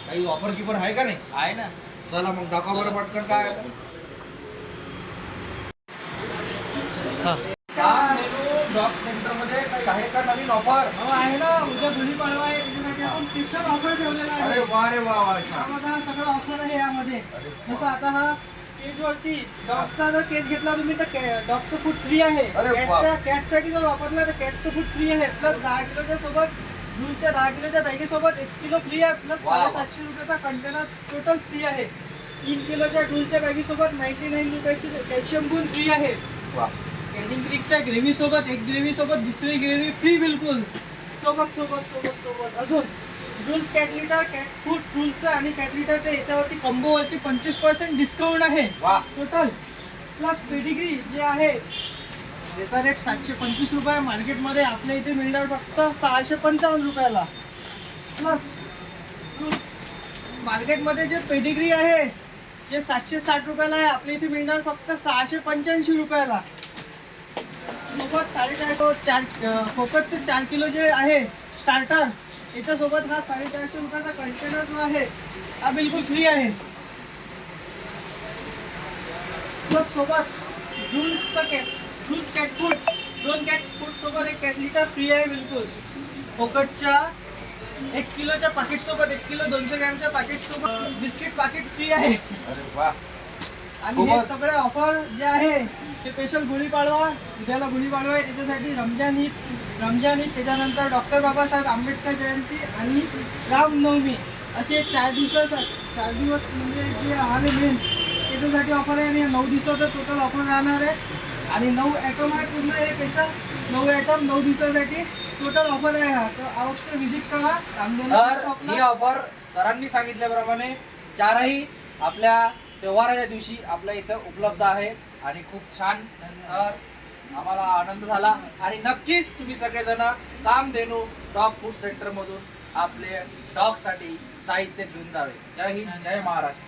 काही ऑफर गिफर आहे का नाही? आहे ना. चला मग दाखवा बरं पटकन काय डॉग सेंटर मध्ये काही आहे का नवीन ऑफर? आहे ना, उद्या गुढीपाडवा आहे, त्याच्यासाठी आपण स्पेशल ऑफर ठेवलेला आहे. अरे वा रे वा वा. बघा सगळं ऑफर आहे यामध्ये. जसं आता हा केज वरती डॉगचा जर केज घेतला तुम्ही तर डॉगचं फूड फ्री आहे. कॅटसाठी जर वापरलं तर कॅटचं फूड फ्री आहे. प्लस 10 किलोच्या सोबत दूधच्या 10 किलोच्या बॅगेसोबत 1 किलो फ्री आहे. प्लस 750 रुपयाचा कंटेनर टोटल फ्री आहे. 3 किलोच्या टूलच्या बॅगेसोबत 99 रुपयाची कॅल्शियम बून फ्री आहे. कॅडिंग क्रिकच्या ग्रेव्ही सोबत एक ग्रेव्ही सोबत दुसरी ग्रेव्ही फ्री बिलकुल. सोबत अजून Drools cat litter cat food रूल्सचं आणि कॅट लिटरच्या याच्यावरती कॉम्बोवरती 25% डिस्काउंट आहे टोटल. प्लस पेडिग्री जे आहे त्याचा रेट 725 रुपये मार्केटमध्ये, आपल्या इथे मिळणार फक्त 655 रुपयाला. प्लस रूल्स मार्केटमध्ये जे पेडिग्री आहे जे 760 रुपयाला आहे, आपल्या इथे मिळणार फक्त 685 रुपयाला. सोबत 4.5 फोकसचे 4 किलो जे आहे स्टार्टर याच्यासोबत हा 450 रुपयाचा कंटेनर जो आहे हा बिलकुल फ्री आहे. प्लस सोबत rules cat food 2 cat food सोबत 1 कॅट लिटर फ्री आहे बिलकुल. फोकसच्या 1 किलोच्या पाकिट सोबत 1 किलो 200 ग्रॅमच्या पाकिट सोबत बिस्किट पाकिट फ्री आहे. अरे वा. आणि हे सगळे ऑफर जे आहे ते स्पेशल गुढीपाडवा, उद्याला गुढीपाडवा आहे त्याच्यासाठी रमजान ईद त्याच्यानंतर डॉक्टर बाबासाहेब आंबेडकर जयंती आणि रामनवमी असे 4 दिवस म्हणजे जे राहिले मेन त्याच्यासाठी ऑफर आहे. आणि 9 दिवसाचं टोटल ऑफर राहणार आहे. आणि 9 ॲटम आहे पूर्ण हे स्पेशल 9 ॲटम 9 दिवसासाठी टोटल ऑफर आहे. हा तर अवश्य व्हिजिट करा. तर ही ऑफर सरांनी सांगितल्याप्रमाणे 4ही आपल्या त्योहाराच्या दिवशी आपल्या इथं उपलब्ध आहे. आणि खूप छान सर, आम्हाला आनंद झाला. आणि नक्कीच तुम्ही सगळेजण कामधेनू डॉग फूड सेंटरमधून आपले डॉगसाठी साहित्य घेऊन जावे. जय हिंद, जय महाराष्ट्र.